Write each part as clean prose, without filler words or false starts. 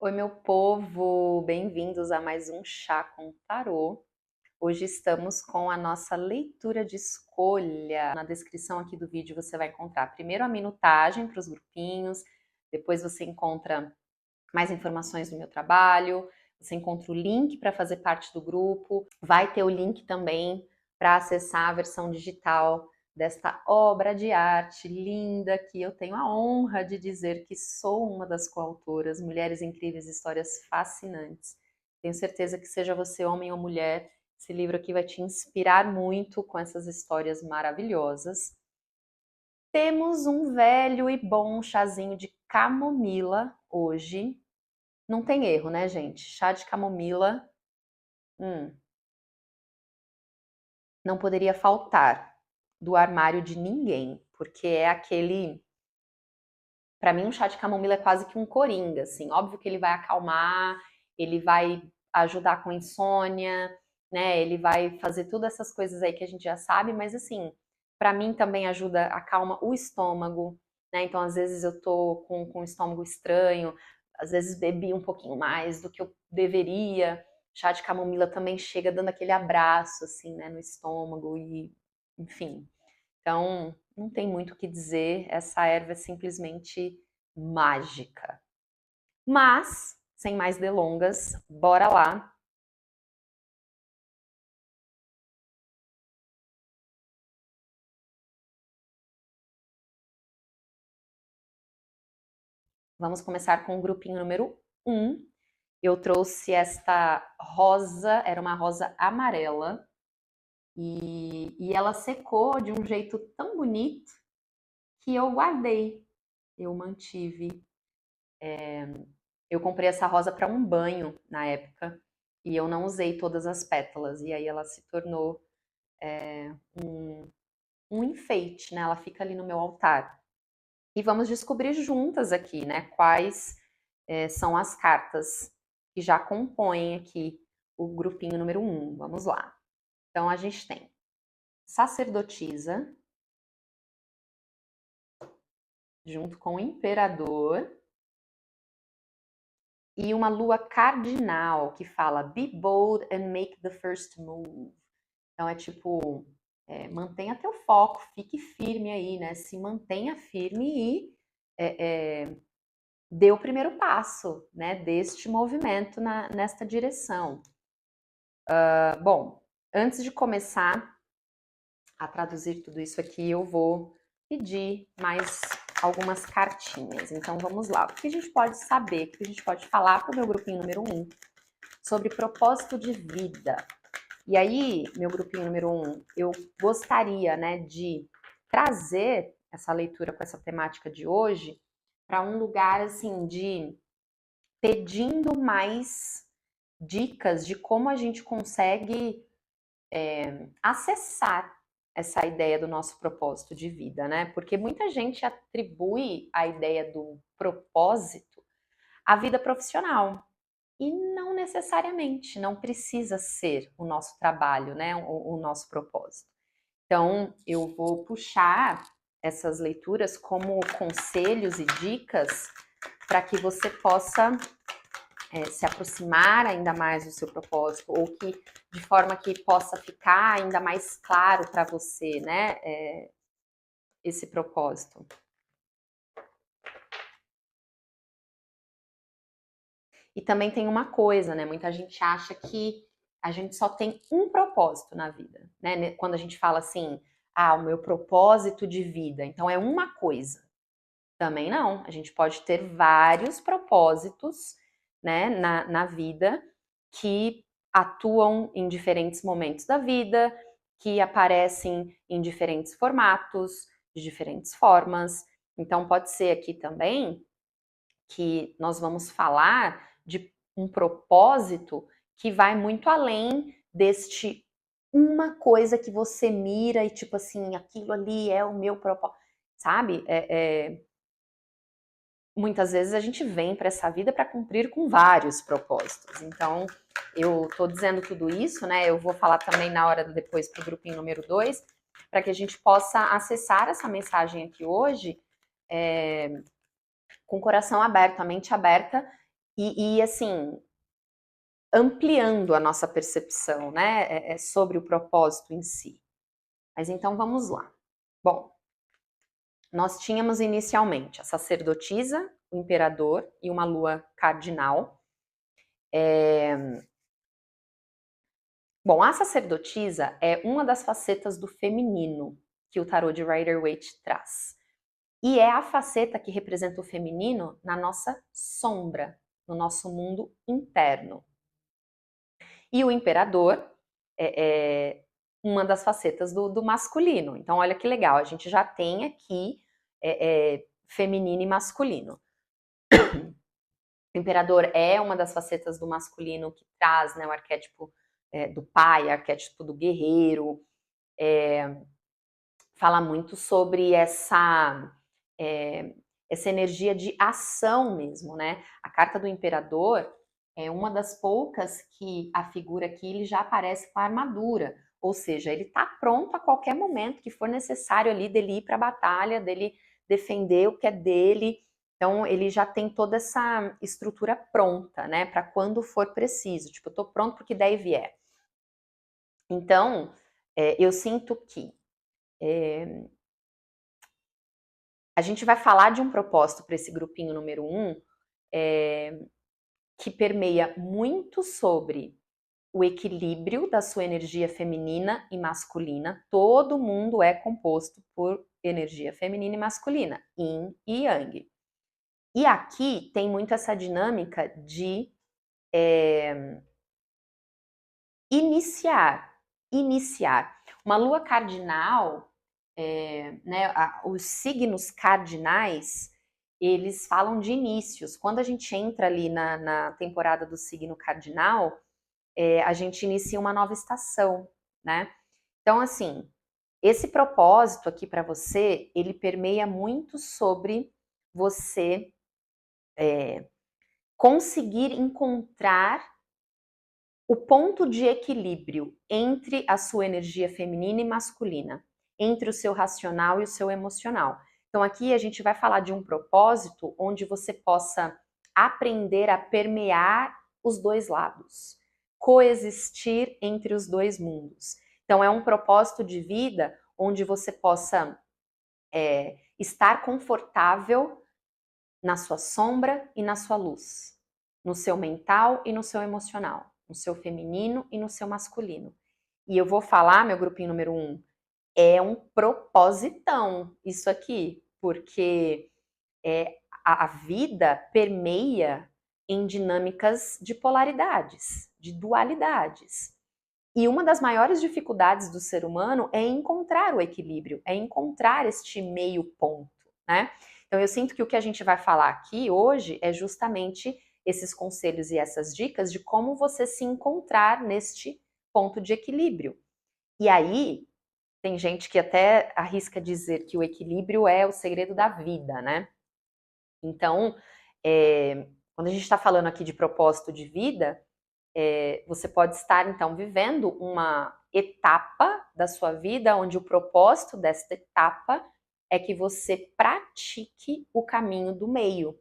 Oi, meu povo! Bem-vindos a mais um Chá com Tarô. Hoje estamos com a nossa leitura de escolha. Na descrição aqui do vídeo você vai encontrar primeiro a minutagem para os grupinhos, depois você encontra mais informações do meu trabalho, você encontra o link para fazer parte do grupo, vai ter o link também para acessar a versão digital desta obra de arte linda que eu tenho a honra de dizer que sou uma das coautoras, Mulheres Incríveis, Histórias Fascinantes. Tenho certeza que seja você homem ou mulher, esse livro aqui vai te inspirar muito com essas histórias maravilhosas. Temos um velho e bom chazinho de camomila hoje. Não tem erro, né, gente? Chá de camomila, não poderia faltar do armário de ninguém, porque é aquele. Para mim, um chá de camomila é quase que um coringa, assim. Óbvio que ele vai acalmar, ele vai ajudar com insônia, né? Ele vai fazer todas essas coisas aí que a gente já sabe, mas assim, para mim também ajuda, acalma o estômago, né? Então, às vezes eu tô com o estômago estranho, às vezes bebi um pouquinho mais do que eu deveria. Chá de camomila também chega dando aquele abraço, assim, né, no estômago e, enfim. Então, não tem muito o que dizer, essa erva é simplesmente mágica. Mas, sem mais delongas, bora lá. Vamos começar com o grupinho número 1. Eu trouxe esta rosa, era uma rosa amarela, e ela secou de um jeito tão bonito que eu guardei, eu mantive. Eu comprei essa rosa para um banho na época e eu não usei todas as pétalas, e aí ela se tornou um enfeite, né? Ela fica ali no meu altar. E vamos descobrir juntas aqui, né? Quais são as cartas que já compõem aqui o grupinho número 1. Vamos lá. Então a gente tem sacerdotisa, junto com o imperador, e uma lua cardinal que fala Be bold and make the first move. Então é tipo, mantenha teu foco, fique firme aí, né? Se mantenha firme e dê o primeiro passo, né? Deste movimento nesta direção. Bom, antes de começar a traduzir tudo isso aqui, eu vou pedir mais algumas cartinhas. Então vamos lá. O que a gente pode saber, o que a gente pode falar para o meu grupinho número 1 sobre propósito de vida? E aí, meu grupinho número 1, eu gostaria, né, de trazer essa leitura com essa temática de hoje para um lugar assim de pedindo mais dicas de como a gente consegue acessar essa ideia do nosso propósito de vida, né? Porque muita gente atribui a ideia do propósito à vida profissional. E não necessariamente, não precisa ser o nosso trabalho, né? O nosso propósito. Então, eu vou puxar essas leituras como conselhos e dicas para que você possa se aproximar ainda mais do seu propósito, ou que de forma que possa ficar ainda mais claro para você, né, esse propósito. E também tem uma coisa, né, muita gente acha que a gente só tem um propósito na vida, né, quando a gente fala assim, o meu propósito de vida, então é uma coisa. Também não, a gente pode ter vários propósitos, né, na vida que atuam em diferentes momentos da vida, que aparecem em diferentes formatos, de diferentes formas. Então, pode ser aqui também que nós vamos falar de um propósito que vai muito além deste uma coisa que você mira e tipo assim, aquilo ali é o meu propósito, sabe? Muitas vezes a gente vem para essa vida para cumprir com vários propósitos. Então, eu estou dizendo tudo isso, né? Eu vou falar também na hora depois para o grupinho número 2, para que a gente possa acessar essa mensagem aqui hoje com o coração aberto, a mente aberta, e assim, ampliando a nossa percepção, né, sobre o propósito em si. Mas então vamos lá. Bom, nós tínhamos inicialmente a sacerdotisa, o imperador e uma lua cardinal. Bom, a sacerdotisa é uma das facetas do feminino que o tarô de Rider-Waite traz. E é a faceta que representa o feminino na nossa sombra, no nosso mundo interno. E o imperador é uma das facetas do masculino. Então, olha que legal, a gente já tem aqui feminino e masculino. O imperador é uma das facetas do masculino que traz, né, o arquétipo do pai, o arquétipo do guerreiro, fala muito sobre essa energia de ação mesmo, né? A carta do imperador é uma das poucas que a figura aqui ele já aparece com a armadura, ou seja, ele está pronto a qualquer momento que for necessário ali dele ir para a batalha, dele defender o que é dele. Então ele já tem toda essa estrutura pronta, né, para quando for preciso. Tipo, eu tô pronto porque daí vier. Então, eu sinto que a gente vai falar de um propósito para esse grupinho número 1, que permeia muito sobre o equilíbrio da sua energia feminina e masculina. Todo mundo é composto por energia feminina e masculina, yin e yang. E aqui tem muito essa dinâmica de iniciar. Uma lua cardinal, né, os signos cardinais, eles falam de inícios. Quando a gente entra ali na temporada do signo cardinal, a gente inicia uma nova estação, né? Então, assim, esse propósito aqui para você, ele permeia muito sobre você conseguir encontrar o ponto de equilíbrio entre a sua energia feminina e masculina, entre o seu racional e o seu emocional. Então aqui a gente vai falar de um propósito onde você possa aprender a permear os dois lados, coexistir entre os dois mundos. Então é um propósito de vida onde você possa estar confortável na sua sombra e na sua luz, no seu mental e no seu emocional, no seu feminino e no seu masculino. E eu vou falar, meu grupinho número 1, é um propositão isso aqui, porque a vida permeia em dinâmicas de polaridades, de dualidades. E uma das maiores dificuldades do ser humano é encontrar o equilíbrio, é encontrar este meio ponto, né? Então eu sinto que o que a gente vai falar aqui hoje é justamente esses conselhos e essas dicas de como você se encontrar neste ponto de equilíbrio. E aí, tem gente que até arrisca dizer que o equilíbrio é o segredo da vida, né? Então, quando a gente está falando aqui de propósito de vida, você pode estar, então, vivendo uma etapa da sua vida onde o propósito desta etapa é que você pratique o caminho do meio,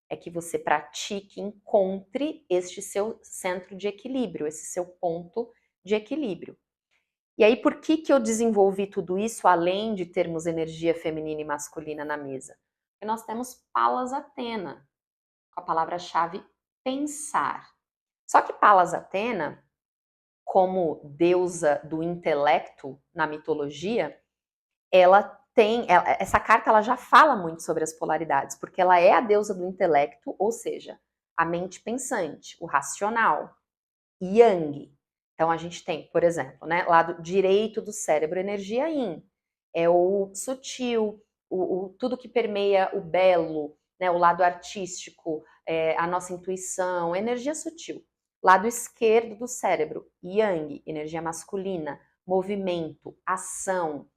é que você pratique, encontre este seu centro de equilíbrio, esse seu ponto de equilíbrio. E aí, por que eu desenvolvi tudo isso, além de termos energia feminina e masculina na mesa? Porque nós temos Palas Athena, com a palavra-chave pensar. Só que Palas Athena, como deusa do intelecto na mitologia, essa carta ela já fala muito sobre as polaridades, porque ela é a deusa do intelecto, ou seja, a mente pensante, o racional, Yang. Então a gente tem, por exemplo, né, lado direito do cérebro, energia Yin, é o sutil, tudo que permeia o belo, né, o lado artístico, a nossa intuição, energia sutil. Lado esquerdo do cérebro, Yang, energia masculina, movimento, ação.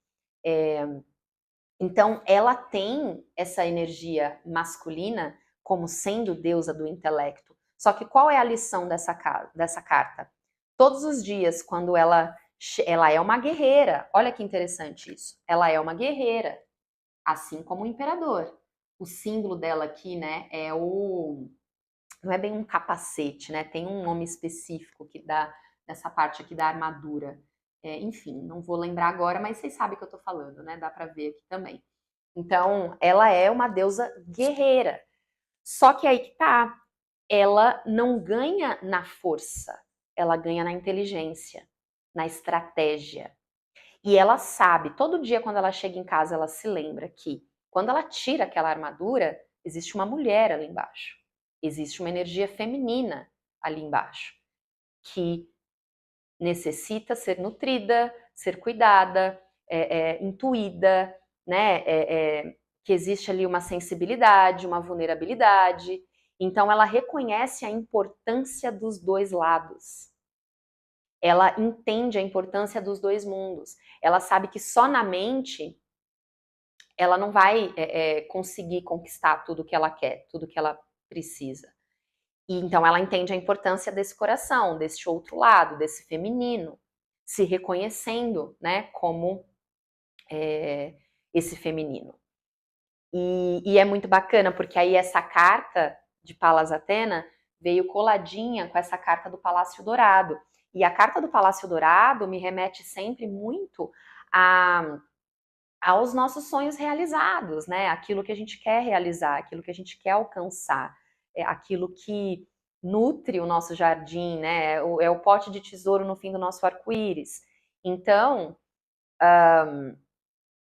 Então, ela tem essa energia masculina como sendo deusa do intelecto. Só que qual é a lição dessa carta? Todos os dias, quando ela é uma guerreira, olha que interessante isso, ela é uma guerreira, assim como o imperador. O símbolo dela aqui, né, é não é bem um capacete, né? Tem um nome específico que dá nessa parte aqui da armadura. Enfim, não vou lembrar agora, mas vocês sabem o que eu tô falando, né? Dá para ver aqui também. Então, ela é uma deusa guerreira. Só que aí que tá, ela não ganha na força, ela ganha na inteligência, na estratégia. E ela sabe, todo dia quando ela chega em casa, ela se lembra que quando ela tira aquela armadura, existe uma mulher ali embaixo. Existe uma energia feminina ali embaixo, que necessita ser nutrida, ser cuidada, intuída, né? Que existe ali uma sensibilidade, uma vulnerabilidade. Então, ela reconhece a importância dos dois lados. Ela entende a importância dos dois mundos. Ela sabe que só na mente ela não vai conseguir conquistar tudo que ela quer, tudo que ela precisa. E então ela entende a importância desse coração, desse outro lado, desse feminino, se reconhecendo, né, como esse feminino. E é muito bacana, porque aí essa carta de Palas Athena veio coladinha com essa carta do Palácio Dourado. E a carta do Palácio Dourado me remete sempre muito aos nossos sonhos realizados, né? Aquilo que a gente quer realizar, aquilo que a gente quer alcançar, aquilo que nutre o nosso jardim, né? É o pote de tesouro no fim do nosso arco-íris. Então,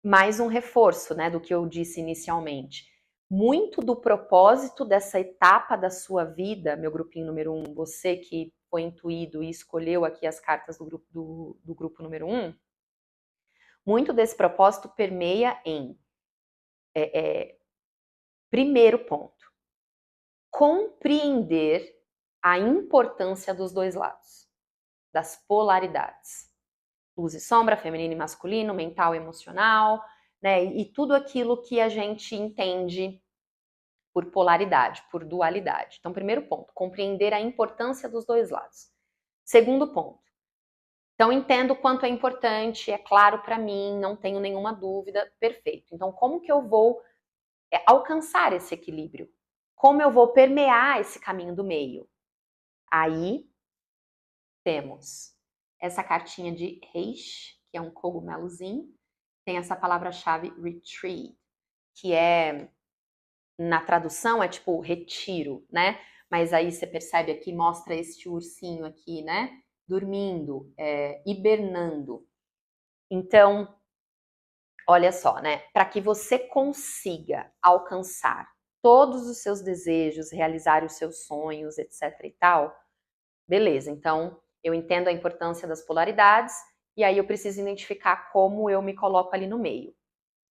mais um reforço, né, do que eu disse inicialmente. Muito do propósito dessa etapa da sua vida, meu grupinho número 1, você que foi intuído e escolheu aqui as cartas do grupo número 1, muito desse propósito permeia em primeiro ponto, compreender a importância dos dois lados, das polaridades. Luz e sombra, feminino e masculino, mental e emocional, né? E tudo aquilo que a gente entende por polaridade, por dualidade. Então, primeiro ponto, compreender a importância dos dois lados. Segundo ponto, então entendo o quanto é importante, é claro para mim, não tenho nenhuma dúvida, perfeito. Então, como que eu vou alcançar esse equilíbrio? Como eu vou permear esse caminho do meio? Aí temos essa cartinha de Reish, que é um cogumelozinho, tem essa palavra-chave retreat, que na tradução é tipo retiro, né? Mas aí você percebe aqui, mostra este ursinho aqui, né? Dormindo, hibernando. Então, olha só, né? Para que você consiga alcançar todos os seus desejos, realizar os seus sonhos, etc e tal, beleza, então eu entendo a importância das polaridades e aí eu preciso identificar como eu me coloco ali no meio.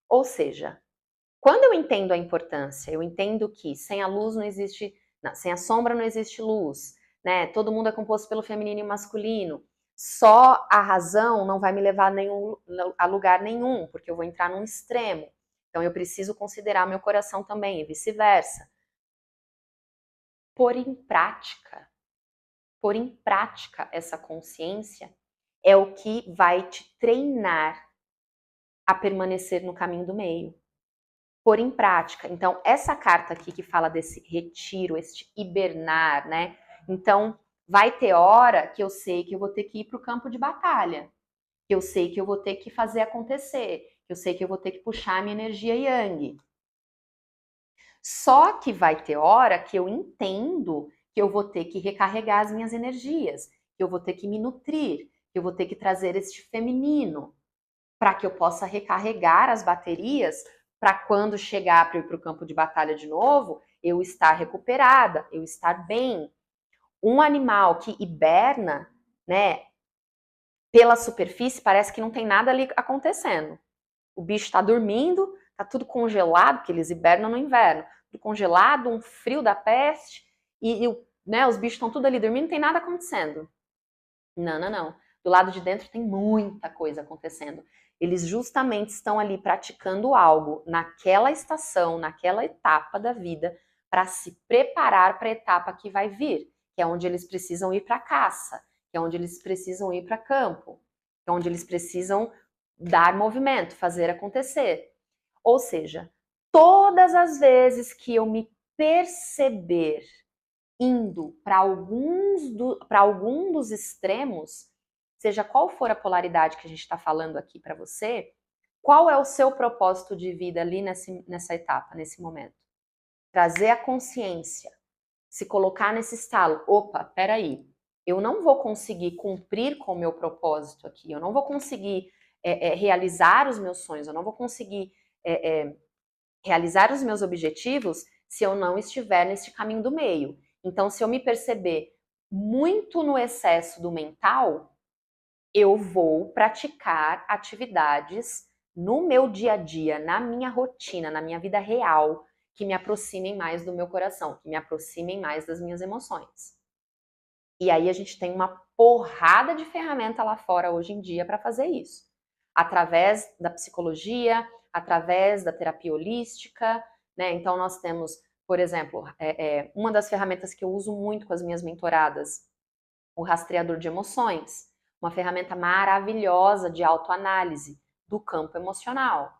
Ou seja, quando eu entendo a importância, eu entendo que sem a luz não existe, não, sem a sombra não existe luz, né? Todo mundo é composto pelo feminino e masculino. Só a razão não vai me levar a lugar nenhum, porque eu vou entrar num extremo. Então eu preciso considerar meu coração também e vice-versa. Pôr em prática essa consciência é o que vai te treinar a permanecer no caminho do meio. Pôr em prática. Então, essa carta aqui que fala desse retiro, este hibernar, né? Então, vai ter hora que eu sei que eu vou ter que ir para o campo de batalha, que eu sei que eu vou ter que fazer acontecer, que eu sei que eu vou ter que puxar a minha energia yang. Só que vai ter hora que eu entendo que eu vou ter que recarregar as minhas energias, que eu vou ter que me nutrir, que eu vou ter que trazer este feminino, para que eu possa recarregar as baterias para quando chegar para ir para o campo de batalha de novo, eu estar recuperada, eu estar bem. Um animal que hiberna, né, pela superfície, parece que não tem nada ali acontecendo. O bicho está dormindo, está tudo congelado, porque eles hibernam no inverno, tudo congelado, um frio da peste, né, os bichos estão tudo ali dormindo, não tem nada acontecendo. Não, não, não. Do lado de dentro tem muita coisa acontecendo. Eles justamente estão ali praticando algo naquela estação, naquela etapa da vida, para se preparar para a etapa que vai vir, que é onde eles precisam ir para a caça, que é onde eles precisam ir para campo, que é onde eles precisam dar movimento, fazer acontecer. Ou seja, todas as vezes que eu me perceber indo para algum dos extremos, seja qual for a polaridade que a gente está falando aqui para você, qual é o seu propósito de vida ali nessa etapa, nesse momento? Trazer a consciência, se colocar nesse estalo, opa, peraí, eu não vou conseguir cumprir com o meu propósito aqui, eu não vou conseguir realizar os meus sonhos, eu não vou conseguir realizar os meus objetivos se eu não estiver neste caminho do meio. Então, se eu me perceber muito no excesso do mental, eu vou praticar atividades no meu dia a dia, na minha rotina, na minha vida real, que me aproximem mais do meu coração, que me aproximem mais das minhas emoções. E aí a gente tem uma porrada de ferramenta lá fora hoje em dia para fazer isso. Através da psicologia, através da terapia holística, né? Então nós temos, por exemplo, uma das ferramentas que eu uso muito com as minhas mentoradas, o rastreador de emoções, uma ferramenta maravilhosa de autoanálise do campo emocional,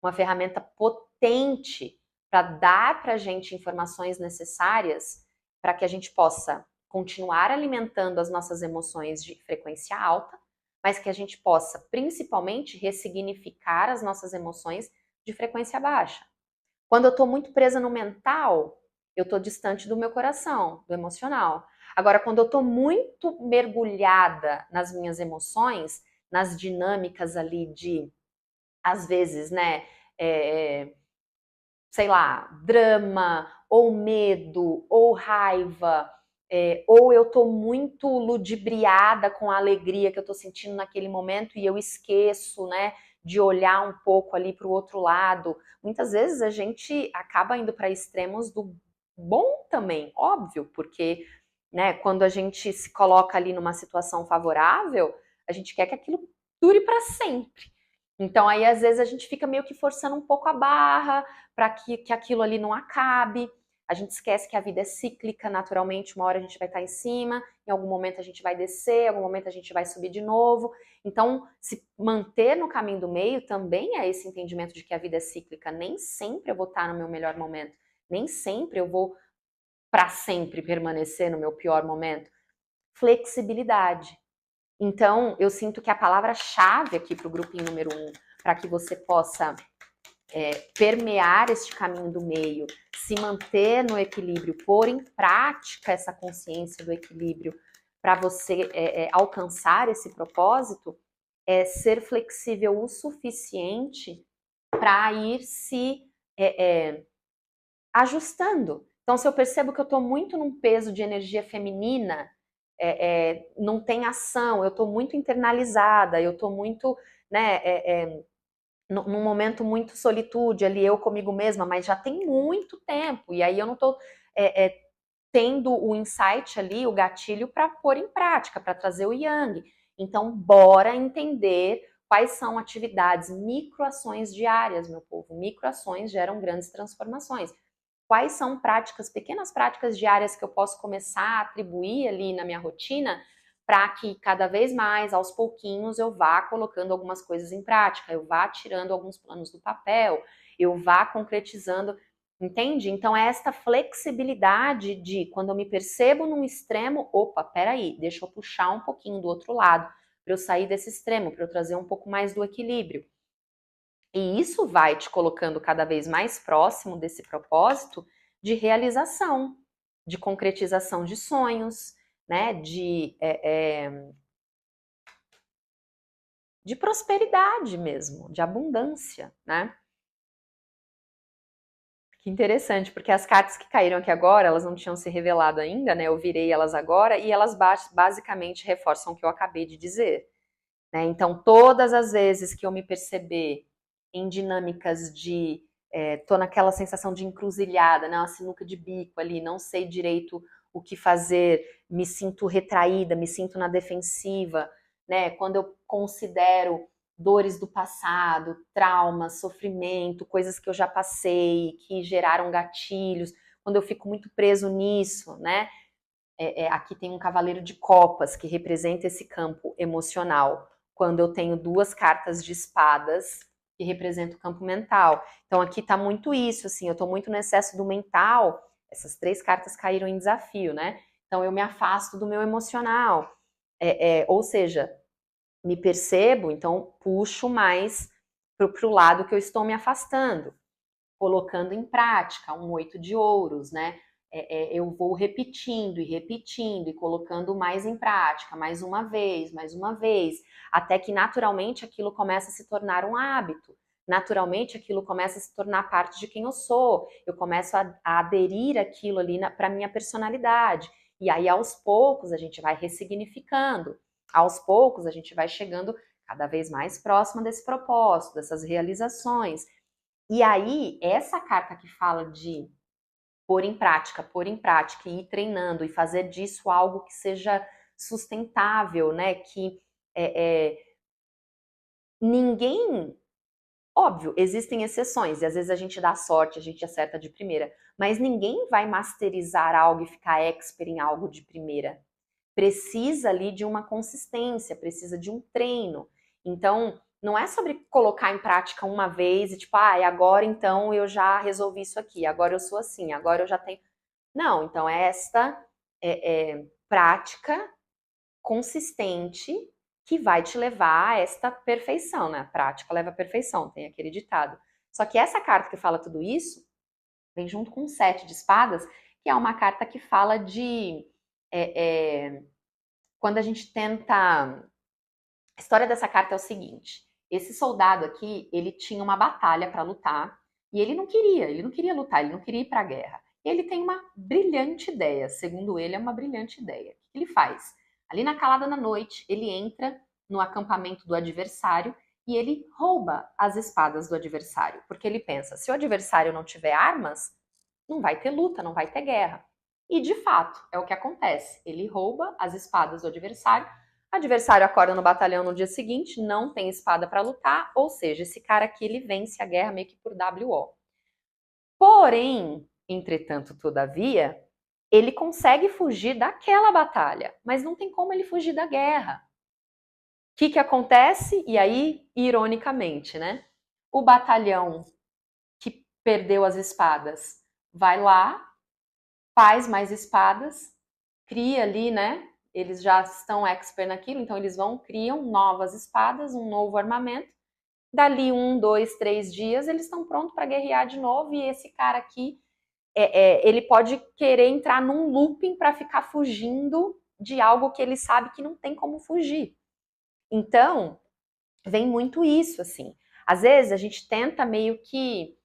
uma ferramenta potente para dar para a gente informações necessárias para que a gente possa continuar alimentando as nossas emoções de frequência alta, mas que a gente possa, principalmente, ressignificar as nossas emoções de frequência baixa. Quando eu estou muito presa no mental, eu estou distante do meu coração, do emocional. Agora, quando eu estou muito mergulhada nas minhas emoções, nas dinâmicas ali de, às vezes, né, sei lá, drama, ou medo, ou raiva, ou eu tô muito ludibriada com a alegria que eu tô sentindo naquele momento e eu esqueço, né, de olhar um pouco ali para o outro lado. Muitas vezes a gente acaba indo para extremos do bom também, óbvio, porque, né, quando a gente se coloca ali numa situação favorável, a gente quer que aquilo dure para sempre. Então aí às vezes a gente fica meio que forçando um pouco a barra para que aquilo ali não acabe. A gente esquece que a vida é cíclica, naturalmente, uma hora a gente vai estar em cima, em algum momento a gente vai descer, em algum momento a gente vai subir de novo. Então, se manter no caminho do meio também é esse entendimento de que a vida é cíclica. Nem sempre eu vou estar no meu melhor momento, nem sempre eu vou para sempre permanecer no meu pior momento. Flexibilidade. Então, eu sinto que a palavra-chave aqui para o grupinho número 1, para que você possa permear este caminho do meio, se manter no equilíbrio, pôr em prática essa consciência do equilíbrio para você alcançar esse propósito, é ser flexível o suficiente para ir se ajustando. Então, se eu percebo que eu estou muito num peso de energia feminina, não tem ação, eu estou muito internalizada, eu estou muito, né, num momento muito solitude ali, eu comigo mesma, mas já tem muito tempo, e aí eu não estou tendo o insight ali, o gatilho para pôr em prática, para trazer o yang. Então, bora entender quais são atividades, microações diárias, meu povo. Microações geram grandes transformações. Quais são práticas, pequenas práticas diárias que eu posso começar a atribuir ali na minha rotina para que cada vez mais, aos pouquinhos, eu vá colocando algumas coisas em prática, eu vá tirando alguns planos do papel, eu vá concretizando, entende? Então é esta flexibilidade de, quando eu me percebo num extremo, opa, peraí, deixa eu puxar um pouquinho do outro lado, para eu sair desse extremo, para eu trazer um pouco mais do equilíbrio. E isso vai te colocando cada vez mais próximo desse propósito de realização, de concretização de sonhos, né? De prosperidade mesmo, de abundância, né? Que interessante, porque as cartas que caíram aqui agora, elas não tinham se revelado ainda, né? Eu virei elas agora e elas basicamente reforçam o que eu acabei de dizer, né? Então, todas as vezes que eu me perceber em dinâmicas de tô naquela sensação de encruzilhada, né? Uma sinuca de bico ali, não sei direito o que fazer, me sinto retraída, me sinto na defensiva, né? Quando eu considero dores do passado, traumas, sofrimento, coisas que eu já passei, que geraram gatilhos, quando eu fico muito preso nisso, né? Aqui tem um cavaleiro de copas que representa esse campo emocional. Quando eu tenho duas cartas de espadas que representam o campo mental. Então aqui tá muito isso, assim, eu tô muito no excesso do mental, Essas 3 cartas caíram em desafio, né? Então, eu me afasto do meu emocional. Ou seja, me percebo, então puxo mais para o lado que eu estou me afastando, colocando em prática um 8 de ouros, né? Eu vou repetindo e colocando mais em prática, mais uma vez, até que naturalmente aquilo começa a se tornar um hábito. Naturalmente aquilo começa a se tornar parte de quem eu sou. Eu começo a aderir aquilo ali para minha personalidade. E aí, aos poucos, a gente vai ressignificando. Aos poucos, a gente vai chegando cada vez mais próxima desse propósito, dessas realizações. E aí, essa carta que fala de pôr em prática e ir treinando e fazer disso algo que seja sustentável, né? Que ninguém. Óbvio, existem exceções, e às vezes a gente dá sorte, a gente acerta de primeira, mas ninguém vai masterizar algo e ficar expert em algo de primeira. Precisa ali de uma consistência, precisa de um treino. Então, não é sobre colocar em prática uma vez e tipo, agora então eu já resolvi isso aqui, agora eu sou assim, agora eu já tenho. Não, então esta prática consistente que vai te levar a esta perfeição, né? A prática leva à perfeição, tem aquele ditado. Só que essa carta que fala tudo isso vem junto com o 7 de espadas, que é uma carta que fala de quando a gente tenta. A história dessa carta é o seguinte: esse soldado aqui, ele tinha uma batalha para lutar e ele não queria lutar, ele não queria ir para a guerra. Ele tem uma brilhante ideia, segundo ele, é uma brilhante ideia. O que ele faz? Ali na calada da noite, ele entra no acampamento do adversário e ele rouba as espadas do adversário, porque ele pensa: se o adversário não tiver armas, não vai ter luta, não vai ter guerra. E de fato, é o que acontece. Ele rouba as espadas do adversário. O adversário acorda no batalhão no dia seguinte, não tem espada para lutar, ou seja, esse cara aqui ele vence a guerra meio que por WO. Porém, entretanto, todavia, ele consegue fugir daquela batalha, mas não tem como ele fugir da guerra. O que acontece? E aí, ironicamente, né? O batalhão que perdeu as espadas vai lá, faz mais espadas, cria ali, né? Eles já estão expert naquilo, então eles criam novas espadas, um novo armamento. Dali 1, 2, 3 dias, eles estão prontos para guerrear de novo. E esse cara aqui, ele pode querer entrar num looping para ficar fugindo de algo que ele sabe que não tem como fugir. Então, vem muito isso, assim. Às vezes a gente tenta meio que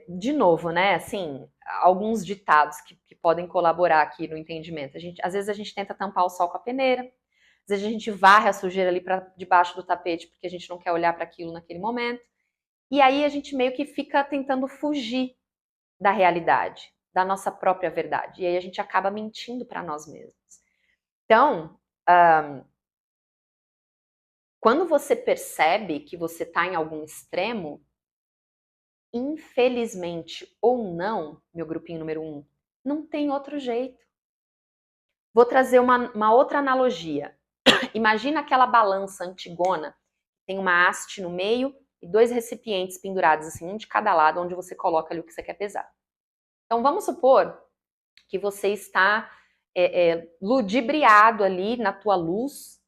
de novo, né, assim, alguns ditados que podem colaborar aqui no entendimento. Às vezes a gente tenta tampar o sol com a peneira, às vezes a gente varre a sujeira ali para debaixo do tapete porque a gente não quer olhar para aquilo naquele momento. E aí a gente meio que fica tentando fugir da realidade, da nossa própria verdade. E aí a gente acaba mentindo para nós mesmos. Então, quando você percebe que você está em algum extremo, infelizmente ou não, meu grupinho número 1, não tem outro jeito. Vou trazer uma outra analogia. Imagina aquela balança antigona, tem uma haste no meio e 2 recipientes pendurados, assim, um de cada lado, onde você coloca ali o que você quer pesar. Então, vamos supor que você está ludibriado ali na tua luz,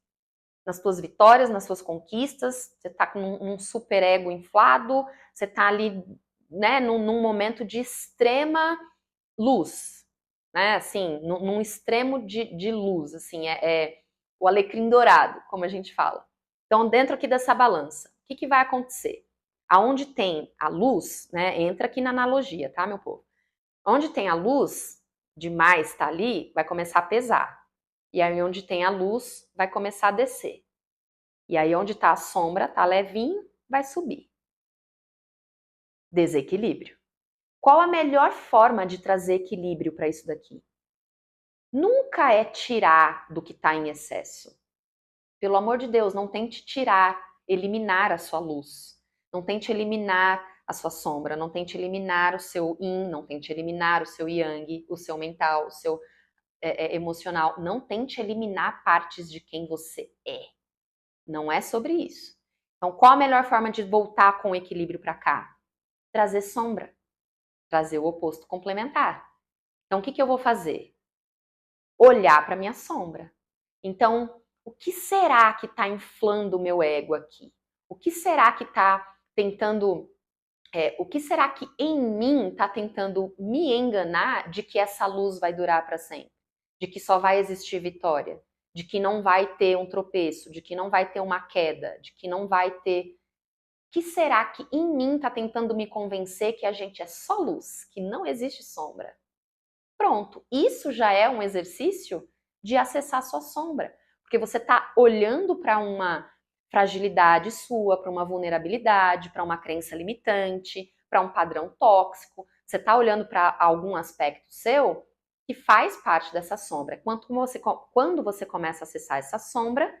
nas tuas vitórias, nas suas conquistas, você está com um super ego inflado, você está ali, né, num momento de extrema luz, né, assim, num extremo de luz, assim, o alecrim dourado, como a gente fala. Então, dentro aqui dessa balança, o que vai acontecer? Aonde tem a luz, né, entra aqui na analogia, tá, meu povo? Onde tem a luz, demais tá ali, vai começar a pesar. E aí, onde tem a luz, vai começar a descer. E aí, onde tá a sombra, tá levinho, vai subir. Desequilíbrio. Qual a melhor forma de trazer equilíbrio para isso daqui? Nunca é tirar do que está em excesso. Pelo amor de Deus, não tente tirar, eliminar a sua luz. Não tente eliminar a sua sombra, não tente eliminar o seu yin, não tente eliminar o seu yang, o seu mental, o seu emocional. Não tente eliminar partes de quem você é. Não é sobre isso. Então, qual a melhor forma de voltar com o equilíbrio para cá? Trazer sombra. Trazer o oposto complementar. Então, o que eu vou fazer? Olhar para minha sombra. Então, o que será que está inflando o meu ego aqui? O que será que está tentando... o que será que em mim está tentando me enganar de que essa luz vai durar para sempre? De que só vai existir vitória? De que não vai ter um tropeço? De que não vai ter uma queda? De que não vai ter... O que será que em mim está tentando me convencer que a gente é só luz, que não existe sombra? Pronto, isso já é um exercício de acessar sua sombra, porque você está olhando para uma fragilidade sua, para uma vulnerabilidade, para uma crença limitante, para um padrão tóxico. Você está olhando para algum aspecto seu que faz parte dessa sombra. Quando você começa a acessar essa sombra,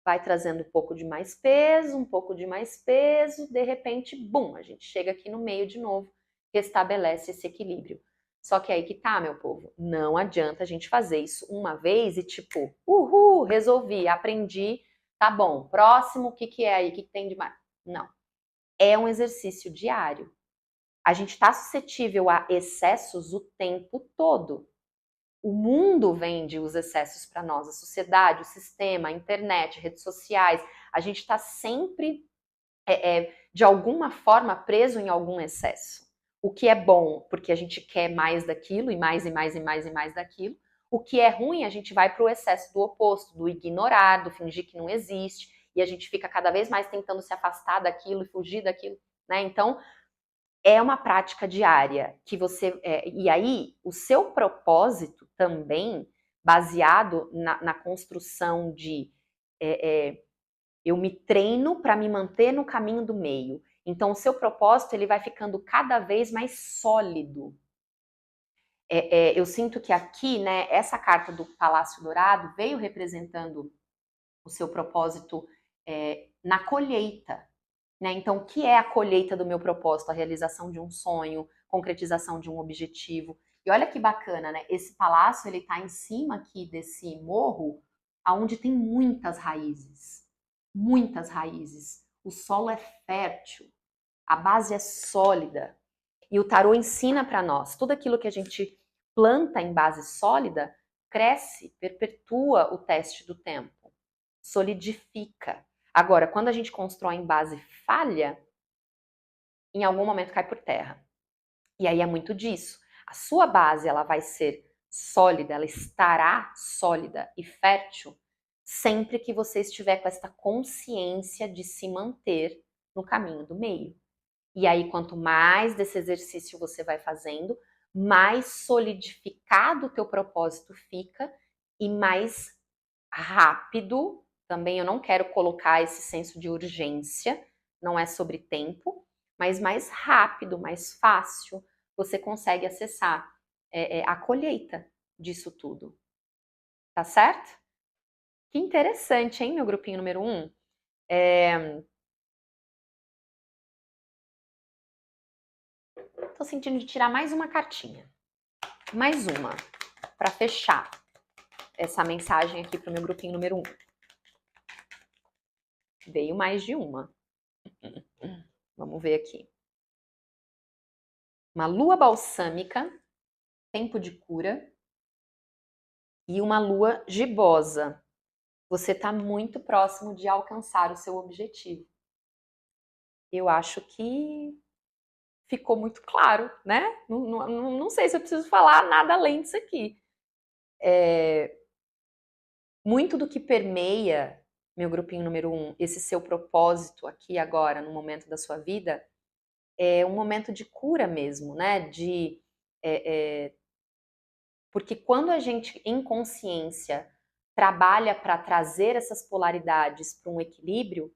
vai trazendo um pouco de mais peso, um pouco de mais peso, de repente, bum, a gente chega aqui no meio de novo, restabelece esse equilíbrio. Só que aí que tá, meu povo, não adianta a gente fazer isso uma vez e tipo, uhul, resolvi, aprendi, tá bom, próximo, o que é aí, o que tem de mais? Não, é um exercício diário. A gente está suscetível a excessos o tempo todo. O mundo vende os excessos para nós, a sociedade, o sistema, a internet, redes sociais. A gente está sempre, de alguma forma, preso em algum excesso. O que é bom, porque a gente quer mais daquilo, e mais, e mais, e mais, e mais daquilo. O que é ruim, a gente vai para o excesso do oposto, do ignorar, do fingir que não existe, e a gente fica cada vez mais tentando se afastar daquilo e fugir daquilo, né? Então, é uma prática diária que você... e aí, o seu propósito também, baseado na construção de... eu me treino para me manter no caminho do meio. Então, o seu propósito ele vai ficando cada vez mais sólido. Eu sinto que aqui, né, essa carta do Palácio Dourado veio representando o seu propósito na colheita. Né? Então, o que é a colheita do meu propósito? A realização de um sonho, concretização de um objetivo. E olha que bacana, né? Esse palácio, ele tá em cima aqui desse morro, aonde tem muitas raízes. Muitas raízes. O solo é fértil, a base é sólida. E o tarô ensina para nós, tudo aquilo que a gente planta em base sólida, cresce, perpetua o teste do tempo, solidifica. Agora, quando a gente constrói em base falha, em algum momento cai por terra. E aí é muito disso. A sua base, ela vai ser sólida, ela estará sólida e fértil sempre que você estiver com esta consciência de se manter no caminho do meio. E aí, quanto mais desse exercício você vai fazendo, mais solidificado o teu propósito fica e mais rápido. Também eu não quero colocar esse senso de urgência, não é sobre tempo, mas mais rápido, mais fácil, você consegue acessar a colheita disso tudo. Tá certo? Que interessante, hein, meu grupinho número 1? Tô sentindo de tirar mais uma cartinha. Mais uma, para fechar essa mensagem aqui pro meu grupinho número 1. Veio mais de uma. Vamos ver aqui. Uma lua balsâmica, tempo de cura, e uma lua gibosa. Você está muito próximo de alcançar o seu objetivo. Eu acho que ficou muito claro, né? Não sei se eu preciso falar nada além disso aqui. Muito do que permeia, meu grupinho número 1, esse seu propósito aqui agora, no momento da sua vida, é um momento de cura mesmo, né? Porque quando a gente, em consciência, trabalha para trazer essas polaridades para um equilíbrio,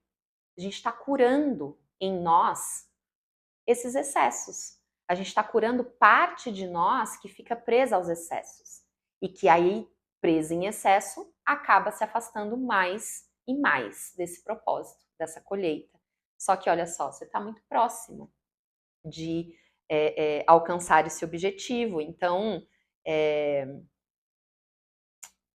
a gente está curando em nós esses excessos. A gente está curando parte de nós que fica presa aos excessos. E que aí, presa em excesso, acaba se afastando mais e mais desse propósito, dessa colheita. Só que olha só, você está muito próximo de alcançar esse objetivo. Então,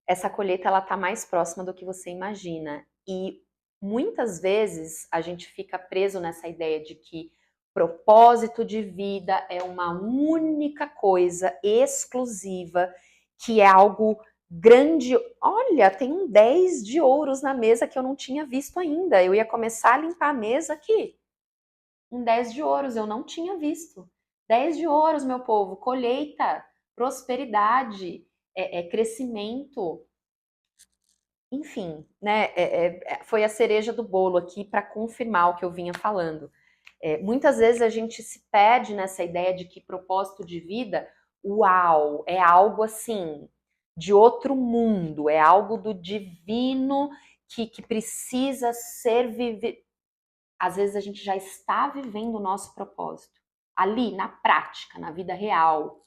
essa colheita ela está mais próxima do que você imagina. E muitas vezes a gente fica preso nessa ideia de que o Propósito de vida é uma única coisa exclusiva, que é algo grande. Olha, tem um 10 de ouros na mesa que eu não tinha visto ainda. Eu ia começar a limpar a mesa aqui. Um 10 de ouros, eu não tinha visto. 10 de ouros, meu povo, colheita, prosperidade, crescimento. Enfim, né? Foi a cereja do bolo aqui para confirmar o que eu vinha falando. Muitas vezes a gente se perde nessa ideia de que propósito de vida, uau, é algo assim, de outro mundo, é algo do divino que precisa ser vivido. Às vezes a gente já está vivendo o nosso propósito, ali, na prática, na vida real,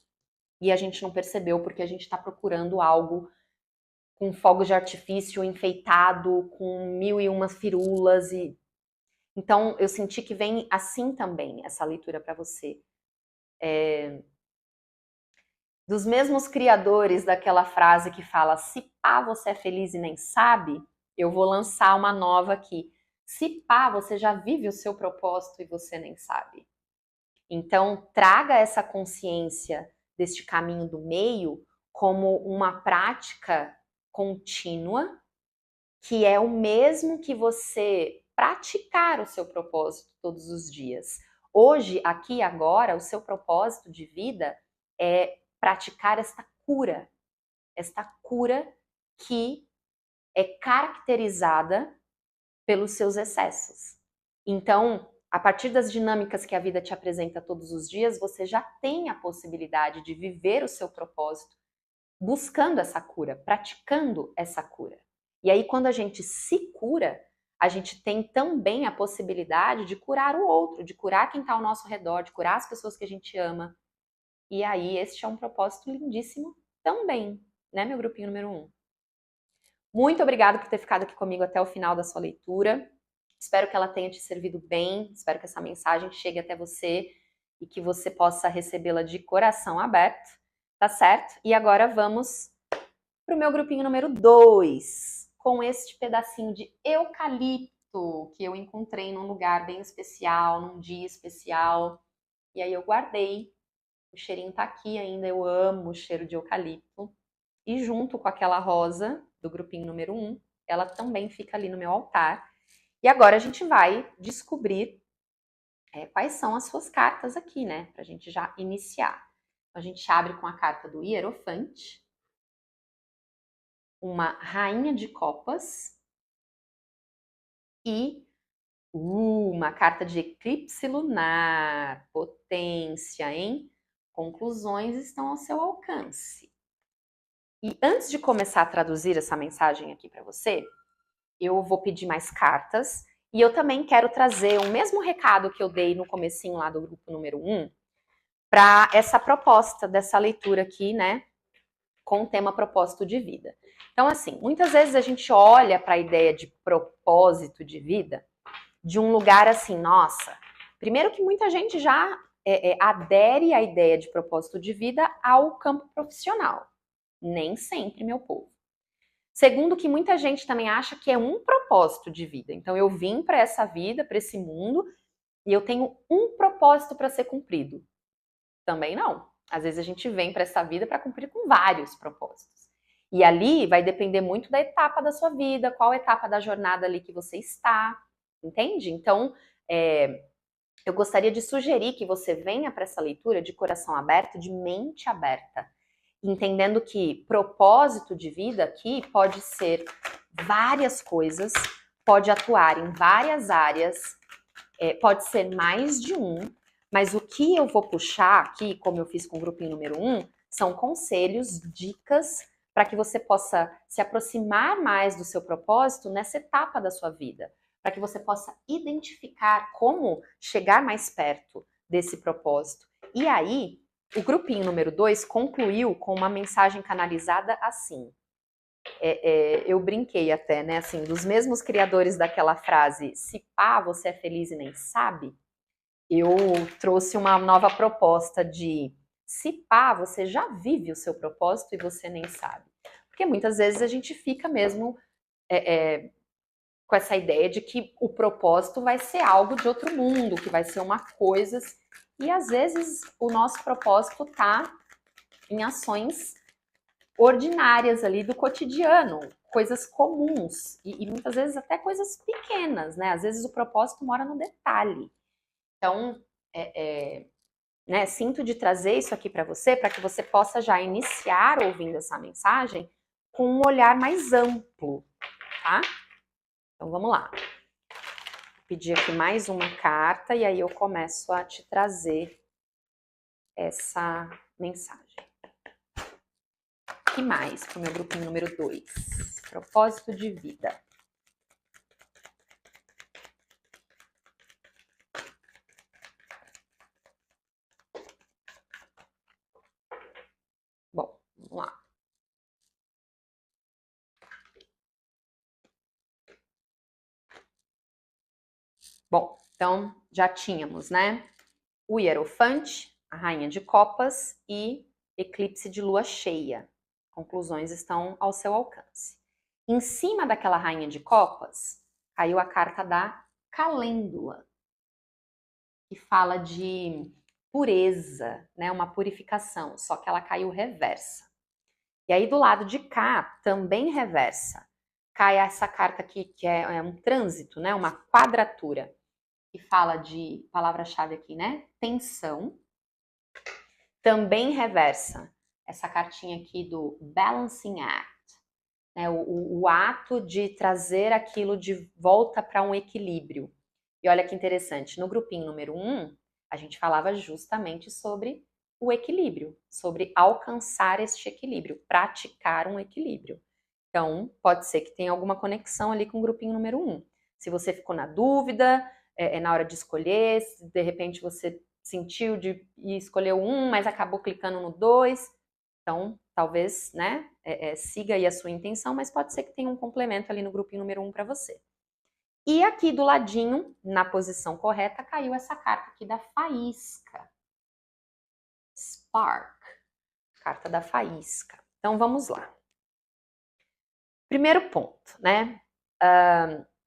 e a gente não percebeu porque a gente está procurando algo com fogos de artifício enfeitado, com 1001 firulas e então, eu senti que vem assim também essa leitura para você. Dos mesmos criadores daquela frase que fala, se pá, você é feliz e nem sabe, eu vou lançar uma nova aqui. Se pá, você já vive o seu propósito e você nem sabe. Então, traga essa consciência deste caminho do meio como uma prática contínua, que é o mesmo que você praticar o seu propósito todos os dias. Hoje, aqui e agora, o seu propósito de vida é praticar esta cura que é caracterizada pelos seus excessos. Então, a partir das dinâmicas que a vida te apresenta todos os dias, você já tem a possibilidade de viver o seu propósito buscando essa cura, praticando essa cura. E aí, quando a gente se cura, a gente tem também a possibilidade de curar o outro, de curar quem está ao nosso redor, de curar as pessoas que a gente ama. E aí, este é um propósito lindíssimo também, né, meu grupinho número 1? Muito obrigada por ter ficado aqui comigo até o final da sua leitura. Espero que ela tenha te servido bem, espero que essa mensagem chegue até você e que você possa recebê-la de coração aberto, tá certo? E agora vamos para o meu grupinho número 2, com este pedacinho de eucalipto que eu encontrei num lugar bem especial, num dia especial. E aí eu guardei. O cheirinho tá aqui ainda, eu amo o cheiro de eucalipto. E junto com aquela rosa do grupinho número 1, ela também fica ali no meu altar. E agora a gente vai descobrir quais são as suas cartas aqui, né? Pra gente já iniciar. A gente abre com a carta do Hierofante, uma rainha de copas e uma carta de eclipse lunar. Potência, hein? Conclusões estão ao seu alcance. E antes de começar a traduzir essa mensagem aqui para você, eu vou pedir mais cartas e eu também quero trazer o mesmo recado que eu dei no comecinho lá do grupo número 1 para essa proposta dessa leitura aqui, né, com o tema propósito de vida. Então, assim, muitas vezes a gente olha para a ideia de propósito de vida de um lugar assim, nossa, primeiro que muita gente já adere à ideia de propósito de vida ao campo profissional. Nem sempre, meu povo. Segundo, que muita gente também acha que é um propósito de vida. Então, eu vim para essa vida, para esse mundo, e eu tenho um propósito para ser cumprido. Também não. Às vezes a gente vem para essa vida para cumprir com vários propósitos. E ali vai depender muito da etapa da sua vida, qual etapa da jornada ali que você está, entende? Então, eu gostaria de sugerir que você venha para essa leitura de coração aberto, de mente aberta, entendendo que propósito de vida aqui pode ser várias coisas, pode atuar em várias áreas, pode ser mais de um, mas o que eu vou puxar aqui, como eu fiz com o grupinho número 1, são conselhos, dicas, para que você possa se aproximar mais do seu propósito nessa etapa da sua vida, para que você possa identificar como chegar mais perto desse propósito. E aí, o grupinho número 2 concluiu com uma mensagem canalizada assim. Eu brinquei até, né? Assim, dos mesmos criadores daquela frase, se pá, você é feliz e nem sabe, eu trouxe uma nova proposta de se pá, você já vive o seu propósito e você nem sabe. Porque muitas vezes a gente fica mesmo com essa ideia de que o propósito vai ser algo de outro mundo, que vai ser uma coisa, e às vezes o nosso propósito está em ações ordinárias ali do cotidiano, coisas comuns, e muitas vezes até coisas pequenas, né? Às vezes o propósito mora no detalhe. Então, né, sinto de trazer isso aqui para que você possa já iniciar ouvindo essa mensagem com um olhar mais amplo, tá? Então vamos lá. Vou pedir aqui mais uma carta e aí eu começo a te trazer essa mensagem. O que mais para o meu grupinho número 2? Propósito de vida. Bom, vamos lá. Bom, então já tínhamos, né? O Hierofante, a Rainha de Copas e Eclipse de Lua Cheia. Conclusões estão ao seu alcance. Em cima daquela Rainha de Copas, caiu a carta da Calêndula, que fala de pureza, né? Uma purificação, só que ela caiu reversa. E aí do lado de cá, também reversa, cai essa carta aqui, que é um trânsito, né? Uma quadratura, que fala de, palavra-chave aqui, né? Tensão. Também reversa essa cartinha aqui do Balancing Act, né? O ato de trazer aquilo de volta para um equilíbrio. E olha que interessante, no grupinho número 1, a gente falava justamente sobre o equilíbrio, sobre alcançar este equilíbrio, praticar um equilíbrio. Então, pode ser que tenha alguma conexão ali com o grupinho número 1. Se você ficou na dúvida, na hora de escolher, se de repente você sentiu de escolher um, mas acabou clicando no 2, então talvez, né, siga aí a sua intenção, mas pode ser que tenha um complemento ali no grupinho número 1 para você. E aqui do ladinho, na posição correta, caiu essa carta aqui da faísca. Spark. Carta da faísca. Então vamos lá. Primeiro ponto, né?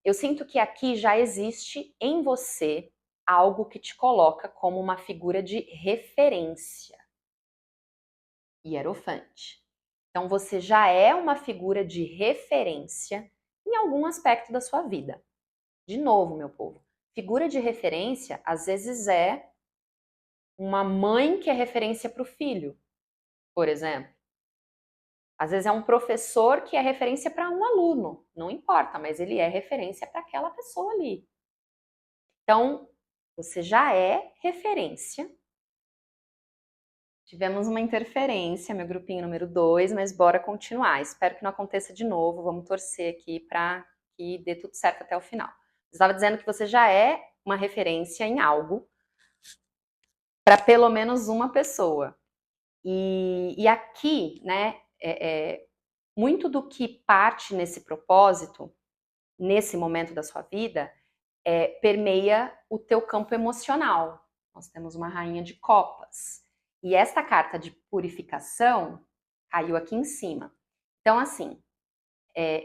Eu sinto que aqui já existe em você algo que te coloca como uma figura de referência. Hierofante. Então você já é uma figura de referência em algum aspecto da sua vida. De novo, meu povo, figura de referência às vezes é uma mãe que é referência para o filho, por exemplo. Às vezes é um professor que é referência para um aluno, não importa, mas ele é referência para aquela pessoa ali. Então, você já é referência. Tivemos uma interferência, meu grupinho número 2, mas bora continuar. Espero que não aconteça de novo, vamos torcer aqui para que dê tudo certo até o final. Eu estava dizendo que você já é uma referência em algo para pelo menos uma pessoa. E aqui, né, muito do que parte nesse propósito, nesse momento da sua vida, permeia o teu campo emocional. Nós temos uma rainha de copas. E esta carta de purificação caiu aqui em cima. Então, assim,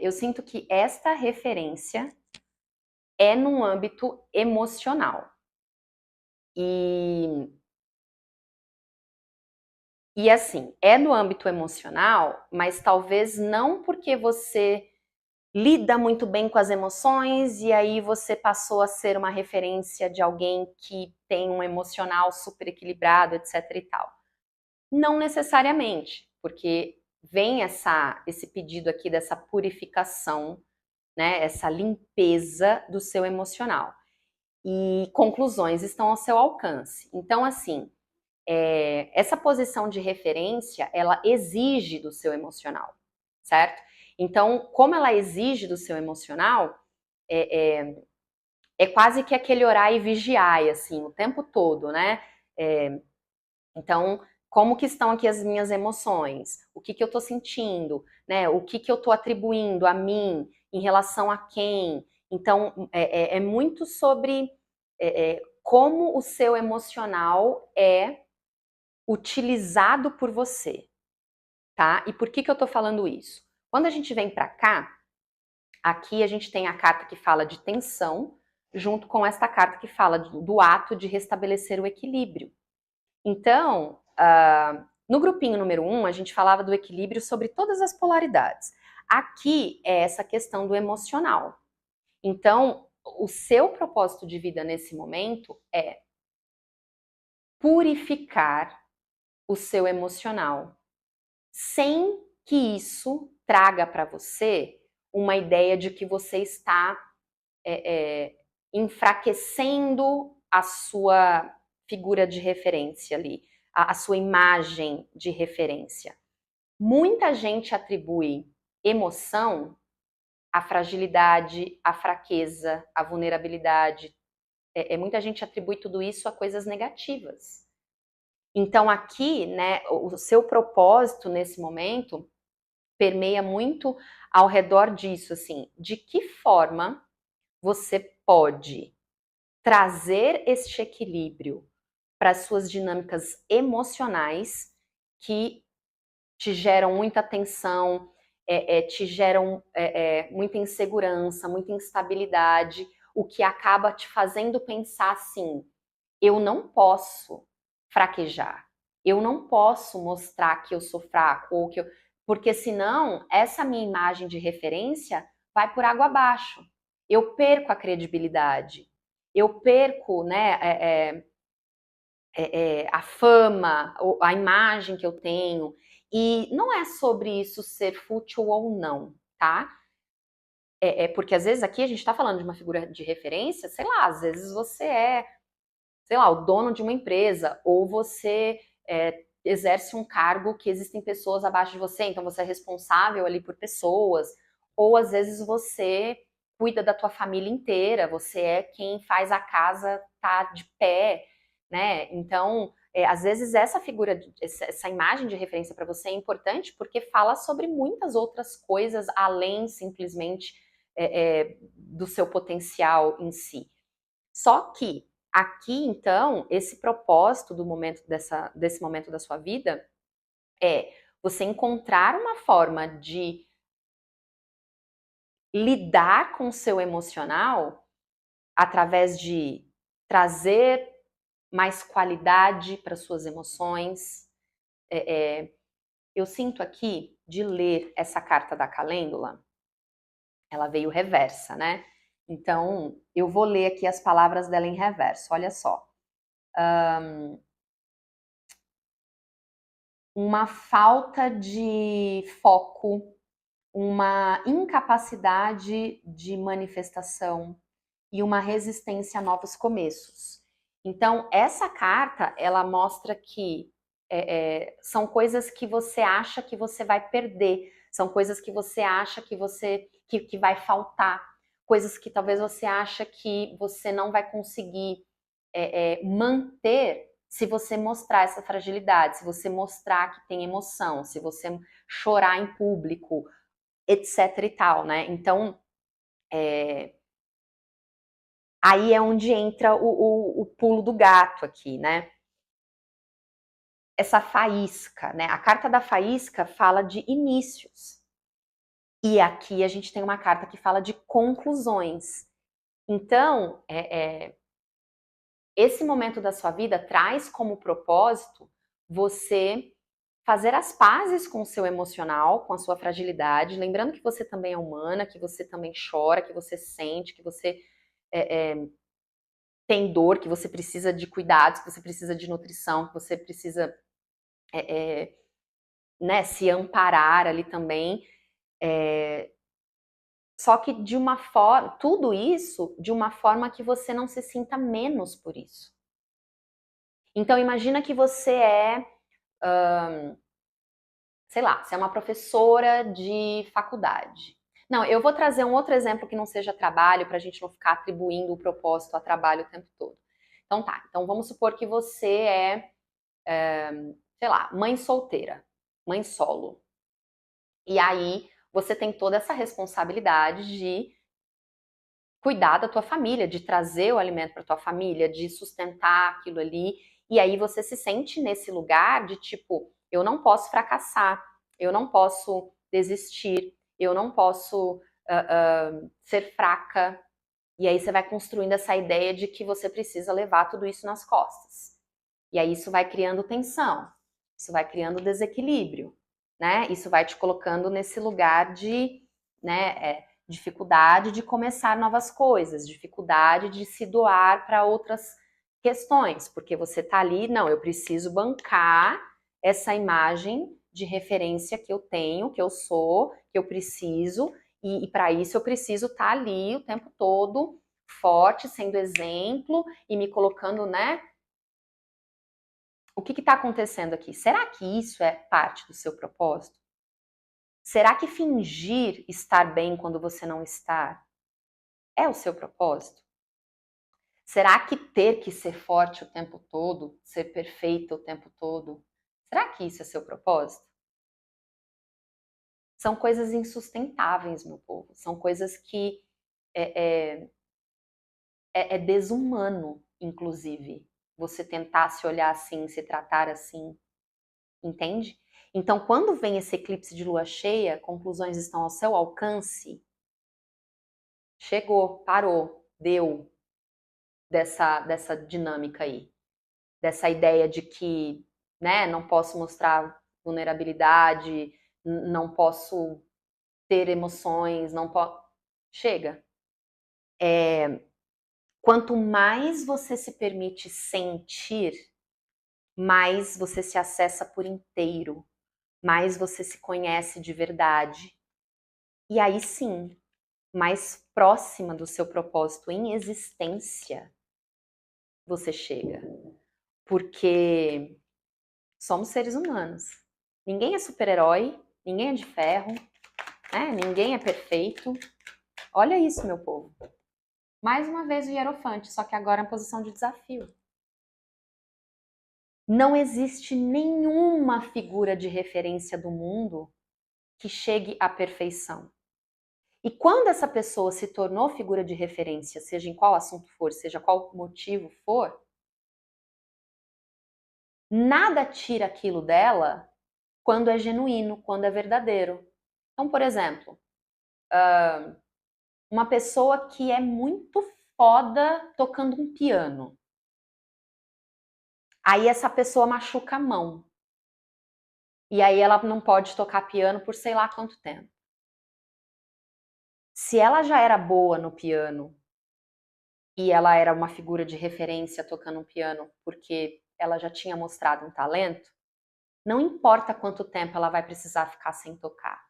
eu sinto que esta referência é num âmbito emocional. E assim, é no âmbito emocional, mas talvez não porque você lida muito bem com as emoções e aí você passou a ser uma referência de alguém que tem um emocional super equilibrado, etc e tal. Não necessariamente, porque vem esse pedido aqui dessa purificação, né, essa limpeza do seu emocional. E conclusões estão ao seu alcance. Então, assim, essa posição de referência, ela exige do seu emocional, certo? Então, como ela exige do seu emocional, é quase que aquele orar e vigiar, assim, o tempo todo, né? Então, como que estão aqui as minhas emoções? O que eu tô sentindo? Né? O que eu tô atribuindo a mim em relação a quem? Então, é muito sobre como o seu emocional é utilizado por você, tá? E por que eu tô falando isso? Quando a gente vem pra cá, Aqui a gente tem a carta que fala de tensão, junto com esta carta que fala do ato de restabelecer o equilíbrio. Então, no grupinho número 1, a gente falava do equilíbrio sobre todas as polaridades. Aqui é essa questão do emocional. Então, o seu propósito de vida nesse momento é purificar o seu emocional, sem que isso traga para você uma ideia de que você está enfraquecendo a sua figura de referência ali, a sua imagem de referência. Muita gente atribui emoção à fragilidade, à fraqueza, à vulnerabilidade. Muita gente atribui tudo isso a coisas negativas. Então aqui, né, o seu propósito nesse momento permeia muito ao redor disso, assim, de que forma você pode trazer este equilíbrio para as suas dinâmicas emocionais que te geram muita tensão, te geram muita insegurança, muita instabilidade, o que acaba te fazendo pensar assim, eu não posso fraquejar, eu não posso mostrar que eu sou fraco, ou que eu... porque senão essa minha imagem de referência vai por água abaixo. Eu perco a credibilidade, eu perco, né, a fama, a imagem que eu tenho. E não é sobre isso ser fútil ou não, tá? Porque às vezes aqui a gente está falando de uma figura de referência, sei lá, às vezes você é, sei lá, o dono de uma empresa, ou você exerce um cargo que existem pessoas abaixo de você, então você é responsável ali por pessoas, ou às vezes você cuida da tua família inteira, você é quem faz a casa tá de pé, né? Então, às vezes essa figura, essa imagem de referência para você é importante porque fala sobre muitas outras coisas além simplesmente do seu potencial em si. Só que aqui, então, esse propósito do momento desse momento da sua vida é você encontrar uma forma de lidar com o seu emocional através de trazer mais qualidade para suas emoções. Eu sinto aqui, de ler essa carta da calêndula, ela veio reversa, né? Então, eu vou ler aqui as palavras dela em reverso, olha só. Uma falta de foco, uma incapacidade de manifestação e uma resistência a novos começos. Então, essa carta, ela mostra que são coisas que você acha que você vai perder, são coisas que você acha que que vai faltar, coisas que talvez você acha que você não vai conseguir manter se você mostrar essa fragilidade, se você mostrar que tem emoção, se você chorar em público, etc e tal, né? Então, aí é onde entra o pulo do gato aqui, né? Essa faísca, né? A carta da faísca fala de inícios. E aqui a gente tem uma carta que fala de conclusões. Então, esse momento da sua vida traz como propósito você fazer as pazes com o seu emocional, com a sua fragilidade, lembrando que você também é humana, que você também chora, que você sente, que você tem dor, que você precisa de cuidados, que você precisa de nutrição, que você precisa né, se amparar ali também. Só que de uma forma, tudo isso de uma forma que você não se sinta menos por isso. Então imagina que você sei lá, você é uma professora de faculdade. Não, eu vou trazer um outro exemplo que não seja trabalho, para a gente não ficar atribuindo o propósito a trabalho o tempo todo. Então tá, então vamos supor que você sei lá, mãe solteira, mãe solo. E aí você tem toda essa responsabilidade de cuidar da tua família, de trazer o alimento para tua família, de sustentar aquilo ali. E aí você se sente nesse lugar de tipo, eu não posso fracassar, eu não posso desistir, eu não posso ser fraca. E aí você vai construindo essa ideia de que você precisa levar tudo isso nas costas. E aí isso vai criando tensão, isso vai criando desequilíbrio, né? Isso vai te colocando nesse lugar de, né, dificuldade de começar novas coisas, dificuldade de se doar para outras questões, porque você tá ali, não, eu preciso bancar essa imagem de referência que eu tenho, que eu sou, que eu preciso, e para isso eu preciso estar ali o tempo todo, forte, sendo exemplo e me colocando, né? O que está acontecendo aqui? Será que isso é parte do seu propósito? Será que fingir estar bem quando você não está é o seu propósito? Será que ter que ser forte o tempo todo, ser perfeita o tempo todo, será que isso é seu propósito? São coisas insustentáveis, meu povo. São coisas que é desumano, inclusive, você tentar se olhar assim, se tratar assim, entende? Então, quando vem esse eclipse de lua cheia, conclusões estão ao seu alcance, chegou, parou, deu dessa dinâmica aí, dessa ideia de que, né, não posso mostrar vulnerabilidade, não posso ter emoções, não posso. Chega. Quanto mais você se permite sentir, mais você se acessa por inteiro, mais você se conhece de verdade. E aí sim, mais próxima do seu propósito em existência você chega. Porque somos seres humanos. Ninguém é super-herói, ninguém é de ferro, né? Ninguém é perfeito. Olha isso, meu povo. Mais uma vez o Hierofante, só que agora em posição de desafio. Não existe nenhuma figura de referência do mundo que chegue à perfeição. E quando essa pessoa se tornou figura de referência, seja em qual assunto for, seja qual motivo for, nada tira aquilo dela quando é genuíno, quando é verdadeiro. Então, por exemplo, uma pessoa que é muito foda tocando um piano. Aí essa pessoa machuca a mão. E aí ela não pode tocar piano por sei lá quanto tempo. Se ela já era boa no piano e ela era uma figura de referência tocando um piano porque ela já tinha mostrado um talento, não importa quanto tempo ela vai precisar ficar sem tocar.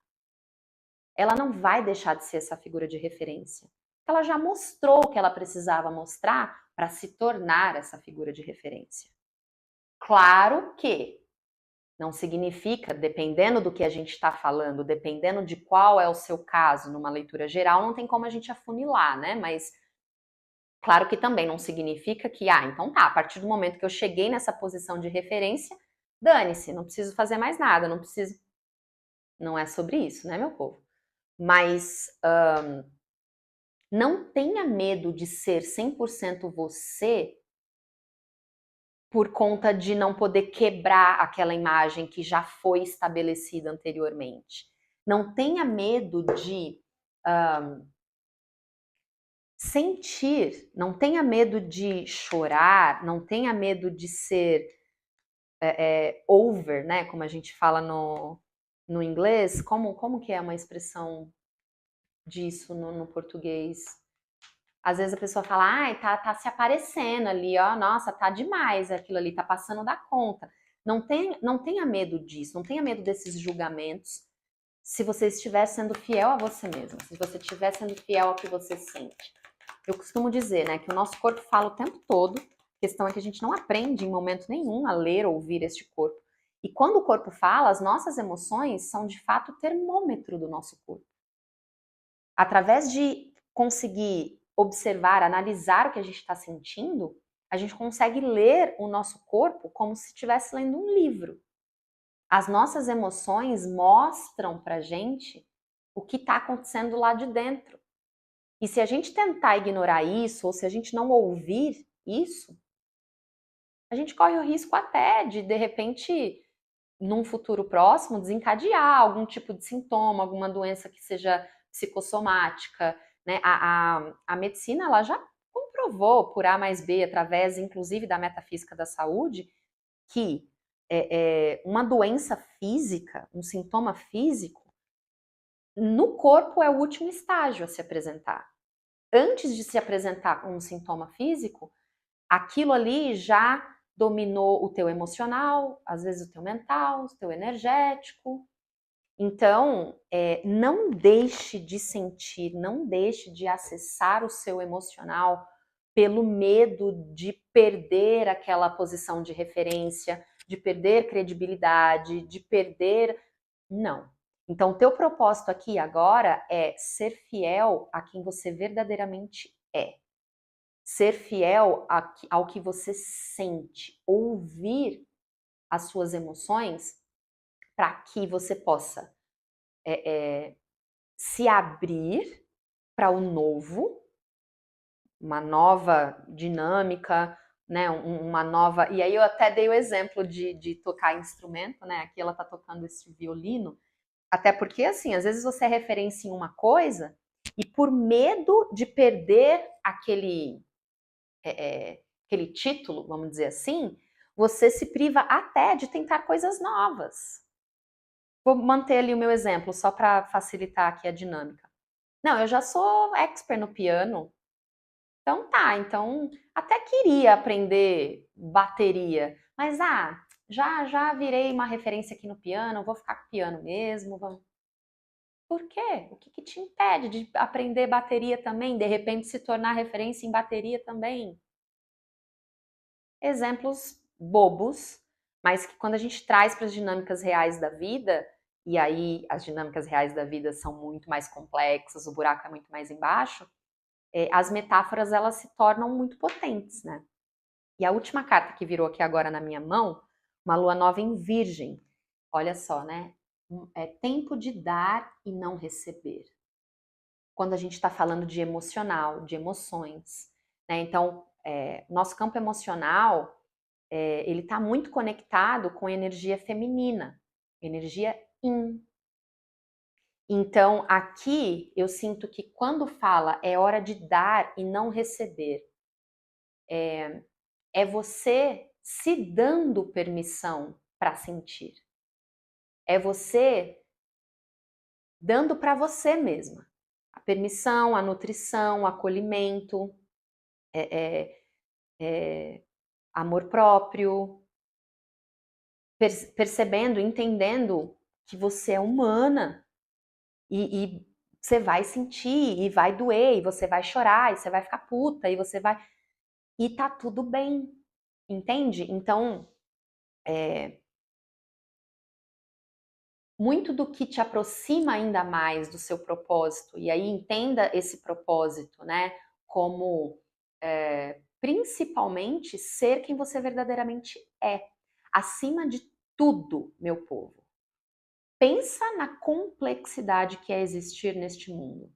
Ela não vai deixar de ser essa figura de referência. Ela já mostrou o que ela precisava mostrar para se tornar essa figura de referência. Claro que não significa, dependendo do que a gente está falando, dependendo de qual é o seu caso numa leitura geral, não tem como a gente afunilar, né? Mas claro que também não significa que, então tá, a partir do momento que eu cheguei nessa posição de referência, dane-se, não preciso fazer mais nada, não preciso. Não é sobre isso, né, meu povo? Mas não tenha medo de ser 100% você por conta de não poder quebrar aquela imagem que já foi estabelecida anteriormente. Não tenha medo de sentir, não tenha medo de chorar, não tenha medo de ser over, né? Como a gente fala no inglês. Como que é uma expressão disso no português? Às vezes a pessoa fala, ai, tá se aparecendo ali, ó, nossa, tá demais aquilo ali, tá passando da conta. Não tenha medo disso, não tenha medo desses julgamentos se você estiver sendo fiel a você mesmo, se você estiver sendo fiel ao que você sente. Eu costumo dizer, né, que o nosso corpo fala o tempo todo, a questão é que a gente não aprende em momento nenhum a ler ou ouvir este corpo. E quando o corpo fala, as nossas emoções são de fato o termômetro do nosso corpo. Através de conseguir observar, analisar o que a gente está sentindo, a gente consegue ler o nosso corpo como se estivesse lendo um livro. As nossas emoções mostram pra gente o que está acontecendo lá de dentro. E se a gente tentar ignorar isso, ou se a gente não ouvir isso, a gente corre o risco até de repente, num futuro próximo, desencadear algum tipo de sintoma, alguma doença que seja psicossomática, né? A medicina, ela já comprovou por A mais B, através inclusive da metafísica da saúde, que uma doença física, um sintoma físico, no corpo é o último estágio a se apresentar. Antes de se apresentar um sintoma físico, aquilo ali já dominou o teu emocional, às vezes o teu mental, o teu energético. Então, não deixe de sentir, não deixe de acessar o seu emocional pelo medo de perder aquela posição de referência, de perder credibilidade, de perder... Não. Então, o teu propósito aqui agora é ser fiel a quem você verdadeiramente é. Ser fiel ao que você sente, ouvir as suas emoções para que você possa se abrir para o novo, uma nova dinâmica, né, uma nova... E aí eu até dei o exemplo de tocar instrumento, né, aqui ela tá tocando esse violino, até porque, assim, às vezes você é referência em uma coisa e por medo de perder aquele título, vamos dizer assim, você se priva até de tentar coisas novas. Vou manter ali o meu exemplo, só para facilitar aqui a dinâmica. Não, eu já sou expert no piano. Então tá, então até queria aprender bateria, mas já virei uma referência aqui no piano, vou ficar com o piano mesmo. Vamos... Por quê? O que te impede de aprender bateria também, de repente se tornar referência em bateria também? Exemplos bobos, mas que quando a gente traz para as dinâmicas reais da vida, e aí as dinâmicas reais da vida são muito mais complexas, o buraco é muito mais embaixo, as metáforas elas se tornam muito potentes, né? E a última carta que virou aqui agora na minha mão, uma lua nova em Virgem, olha só, né? É tempo de dar e não receber. Quando a gente está falando de emocional, de emoções, né? Então, nosso campo emocional, ele está muito conectado com energia feminina, energia yin. Então, aqui eu sinto que quando fala é hora de dar e não receber, é você se dando permissão para sentir. É você dando para você mesma a permissão, a nutrição, o acolhimento, amor próprio, percebendo, entendendo que você é humana e você vai sentir e vai doer e você vai chorar e você vai ficar puta e você vai... E tá tudo bem, entende? Então, muito do que te aproxima ainda mais do seu propósito, e aí entenda esse propósito, né, como principalmente ser quem você verdadeiramente é. Acima de tudo, meu povo, pensa na complexidade que é existir neste mundo.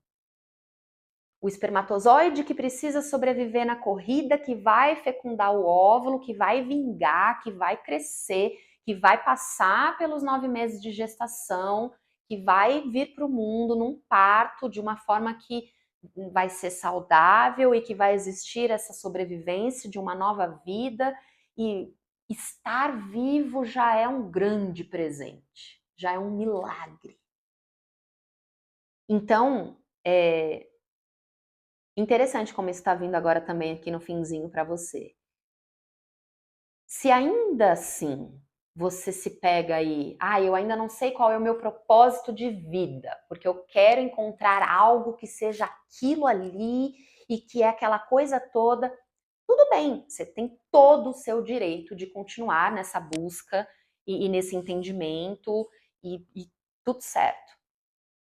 O espermatozoide que precisa sobreviver na corrida, que vai fecundar o óvulo, que vai vingar, que vai crescer, que vai passar pelos 9 meses de gestação, que vai vir para o mundo num parto de uma forma que vai ser saudável e que vai existir essa sobrevivência de uma nova vida. E estar vivo já é um grande presente, já é um milagre. Então, interessante como isso está vindo agora também aqui no finzinho para você. Se ainda assim você se pega aí, eu ainda não sei qual é o meu propósito de vida, porque eu quero encontrar algo que seja aquilo ali e que é aquela coisa toda, tudo bem, você tem todo o seu direito de continuar nessa busca e nesse entendimento e tudo certo.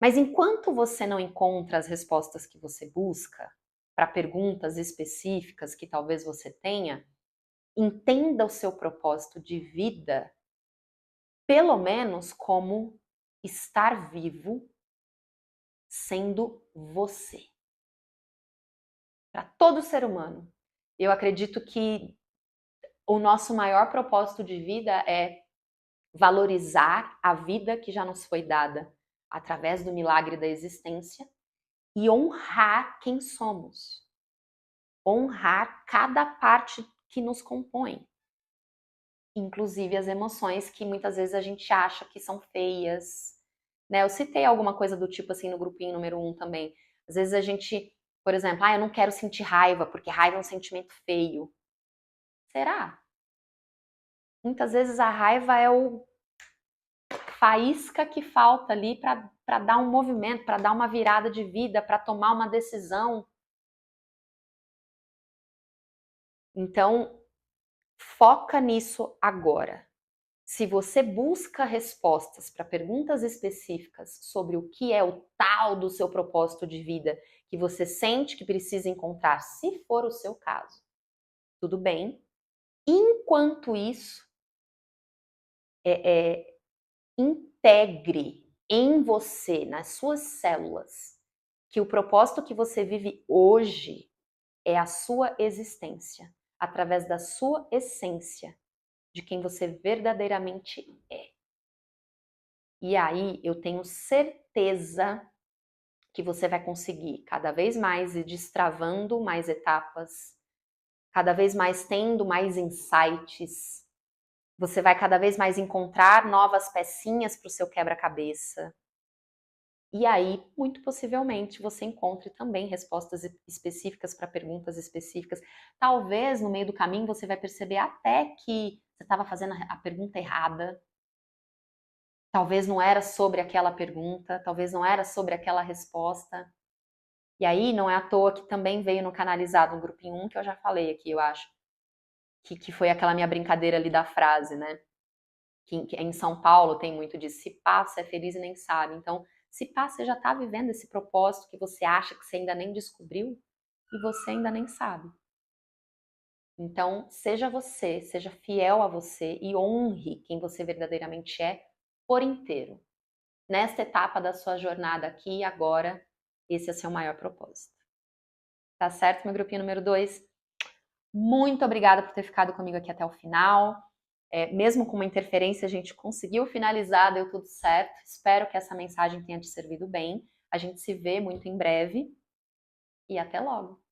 Mas enquanto você não encontra as respostas que você busca, para perguntas específicas que talvez você tenha, entenda o seu propósito de vida, pelo menos como estar vivo sendo você. Para todo ser humano, eu acredito que o nosso maior propósito de vida é valorizar a vida que já nos foi dada através do milagre da existência e honrar quem somos. Honrar cada parte que nos compõe. Inclusive as emoções que muitas vezes a gente acha que são feias, né? Eu citei alguma coisa do tipo assim no grupinho número 1 também. Às vezes a gente, por exemplo, eu não quero sentir raiva, porque raiva é um sentimento feio. Será? Muitas vezes a raiva é o faísca que falta ali para dar um movimento, para dar uma virada de vida, para tomar uma decisão. Então, foca nisso agora. Se você busca respostas para perguntas específicas sobre o que é o tal do seu propósito de vida que você sente que precisa encontrar, se for o seu caso, tudo bem. Enquanto isso, integre em você, nas suas células, que o propósito que você vive hoje é a sua existência, através da sua essência, de quem você verdadeiramente é. E aí eu tenho certeza que você vai conseguir cada vez mais ir destravando mais etapas, cada vez mais tendo mais insights. Você vai cada vez mais encontrar novas pecinhas para o seu quebra-cabeça. E aí, muito possivelmente, você encontre também respostas específicas para perguntas específicas. Talvez no meio do caminho você vai perceber até que você estava fazendo a pergunta errada. Talvez não era sobre aquela pergunta, talvez não era sobre aquela resposta. E aí, não é à toa que também veio no Canalizado, no grupinho 1, que eu já falei aqui, eu acho. Que foi aquela minha brincadeira ali da frase, né? Que em São Paulo tem muito disso, se passa é feliz e nem sabe. Então, se passa, você já está vivendo esse propósito que você acha que você ainda nem descobriu e você ainda nem sabe. Então, seja você, seja fiel a você e honre quem você verdadeiramente é por inteiro. Nesta etapa da sua jornada aqui e agora, esse é o seu maior propósito. Tá certo, meu grupinho número 2? Muito obrigada por ter ficado comigo aqui até o final. Mesmo com uma interferência, a gente conseguiu finalizar, deu tudo certo. Espero que essa mensagem tenha te servido bem. A gente se vê muito em breve e até logo!